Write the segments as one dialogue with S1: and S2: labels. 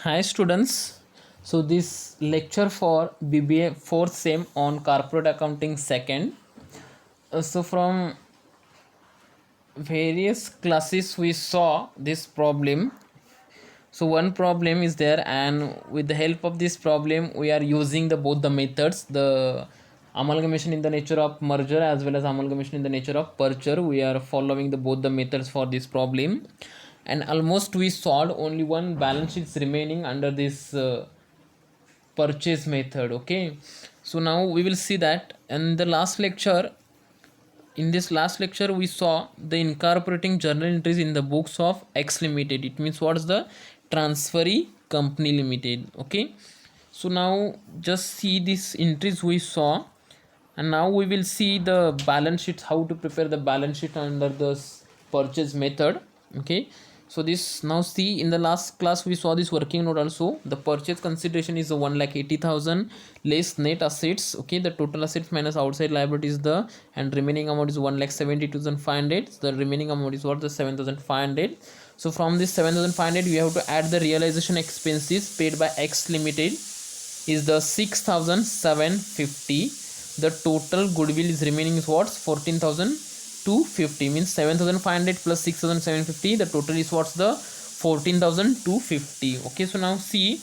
S1: Hi students. So this lecture for BBA fourth sem on corporate accounting second. So from various classes we saw this problem. So one problem is there, and with the help of this problem we are using the both the methods, the amalgamation in the nature of merger as well as amalgamation in the nature of purchase. We are following the both the methods for this problem, and almost we solved. Only one balance sheet is remaining under this purchase method. Okay, so now we will see that in the last lecture. In this last lecture we saw the incorporating journal entries in the books of X Limited. It means what's the transferee company limited. Okay, so now just see these entries we saw, and now we will see the balance sheets, how to prepare the balance sheet under the purchase method. Okay, so this now see, in the last class we saw this working note also. The purchase consideration is 1,80,000 less net assets. Okay, the total assets minus outside liabilities, the and remaining amount is 1,70,500. The remaining amount is what, the 7,500. So from this 7,500 we have to add the realization expenses paid by X Limited is the 6,750. The total goodwill is remaining is what, 14,250. Means 7,500 plus 6,750, the total is what's the 14,250. Okay, so now see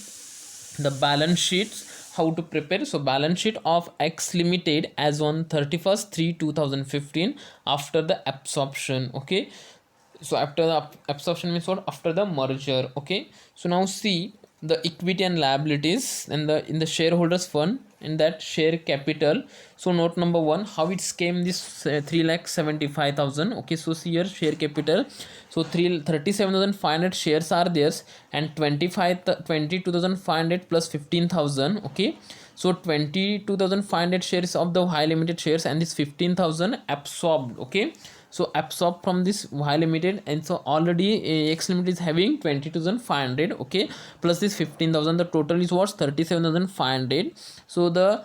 S1: the balance sheets, how to prepare. So balance sheet of X Limited as on 31st 3 2015 after the absorption. Okay, so after the absorption means what, after the merger. Okay, so now see the equity and liabilities and the in the shareholders fund, in that share capital. So note number 1, how it came this 3,75,000. Okay, so see here share capital. So 37,500 shares are there, and 22,500 plus 15,000. Okay, so 22,500 shares of the high limited shares, and this 15,000 absorbed. Okay, so absorbed from this Y Limited, and so already X Limited is having 20,500. Okay, plus this 15,000, the total is what, 37,500. So the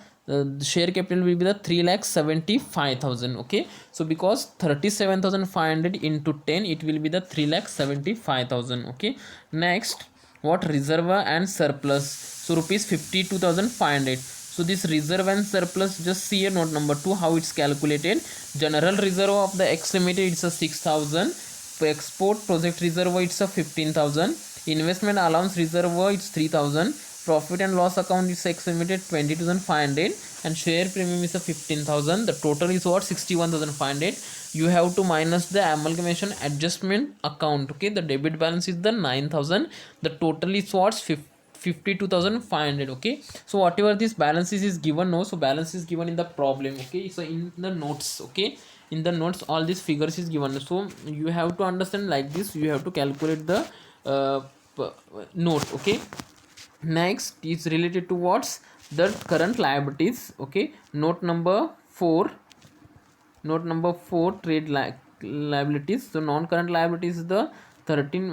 S1: share capital will be the 3,75,000. Okay, so because 37,500 into 10, it will be the 3,75,000. Okay, next, what, reserve and surplus. So rupees 52,500. So this reserve and surplus, just see here note number 2, how it's calculated. General reserve of the X Limited, it's a 6,000. Export project reserve, it's a 15,000. Investment allowance reserve, it's 3,000. Profit and loss account is X Limited 20,500, and share premium is a 15,000. The total is what, 61,500. You have to minus the amalgamation adjustment account. Okay, the debit balance is the 9,000. The total is what, 52,500. Okay, so whatever this balances is given, no, so balance is given in the problem. Okay, so in the notes. Okay, in the notes all these figures is given, so you have to understand like this. You have to calculate the note. Okay, next is related to what's the current liabilities. Okay, note number 4. Note number 4, trade liabilities. So non-current liabilities is the 13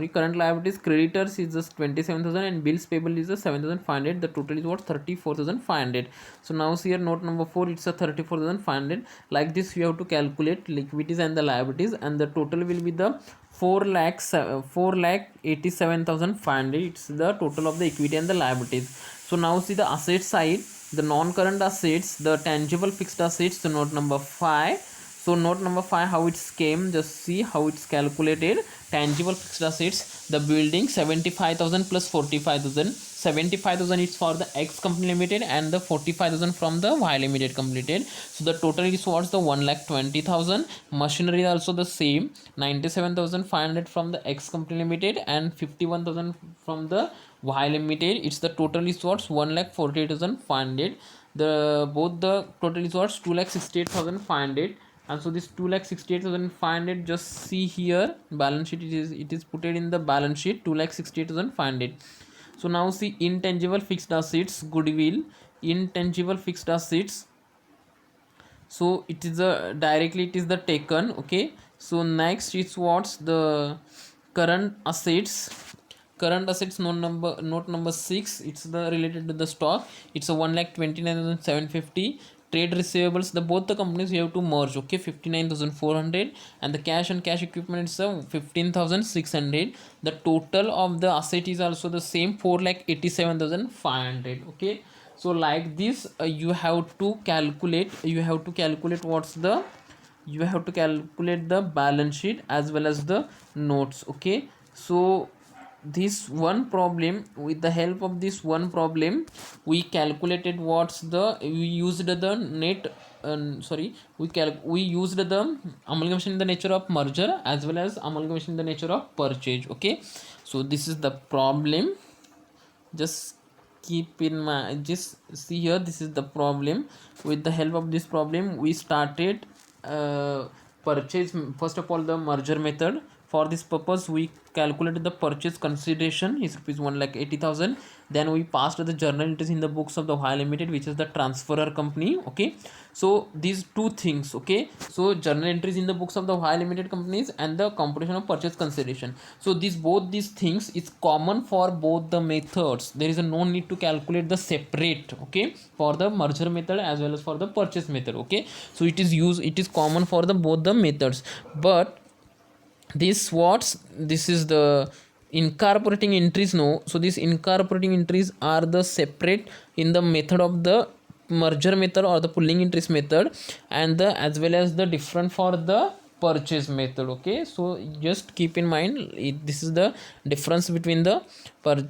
S1: current liabilities. Creditors is just 27,000, and bills payable is the 7,500. The total is what, 34,500. So now see here note number 4, it's a 34,500. Like this you have to calculate liquidities and the liabilities, and the total will be the 4,87,500. It's the total of the equity and the liabilities. So now see the asset side, the non-current assets, the tangible fixed assets. So note number 5. So note number 5, how it's came, just see how it's calculated. Tangible fixed assets, the building 75,000 plus 45,000. 75,000 is for the X company limited, and the 45,000 from the Y limited completed. So the total is what's the 1,20,000. Machinery also the same, 97,500 from the X company limited, and 51,000 from the Y limited. It's the total is what's 1,48,500. The both the total is what's 2,68,500. And so this 2,68,500, just see here balance sheet, it is put in the balance sheet 2,68,500. So now see intangible fixed assets, goodwill, intangible fixed assets. So it is a directly it is the taken. Okay, so next is what's the current assets. Current assets, note number 6, it's the related to the stock. It's a 1,29,750. trade receivables, the both the companies you have to merge, okay, 59,400, and the cash and cash equipment is 15,600. The total of the asset is also the same, 4,87,500, okay. So like this, you have to calculate what's the, you have to calculate the balance sheet as well as the notes, okay. So this one problem, with the help of this one problem, we calculated what's the, we used the net, sorry, we used the amalgamation in the nature of merger as well as amalgamation in the nature of purchase, okay. So this is the problem. Just keep in mind, just see here, this is the problem. With the help of this problem, we started purchase, first of all the merger method. For this purpose, we calculated the purchase consideration is rupees 1,80,000. Then we passed the journal entries in the books of the Ohio Limited, which is the transferor company, okay. So these two things, okay. So journal entries in the books of the Ohio Limited companies and the computation of purchase consideration. So these, both these things is common for both the methods. There is a no need to calculate the separate, okay, for the merger method as well as for the purchase method, okay. So it is used, it is common for the both the methods. But this is the incorporating entries, no. So these incorporating entries are the separate in the method of the merger method or the pulling entries method, and the as well as the different for the purchase method, okay. So just keep in mind, this is the difference between the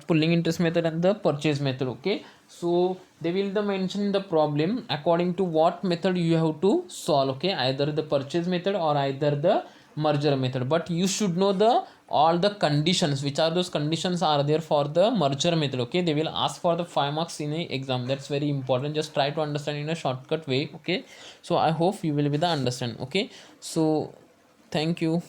S1: pulling interest method and the purchase method, okay. So they will the mention the problem according to what method you have to solve, okay, either the purchase method or either the merger method. But you should know the all the conditions, which are those conditions are there for the merger method, okay. They will ask for the 5 marks in a exam. That's very important. Just try to understand in a shortcut way, okay. So I hope you will be the understand, okay. So thank you.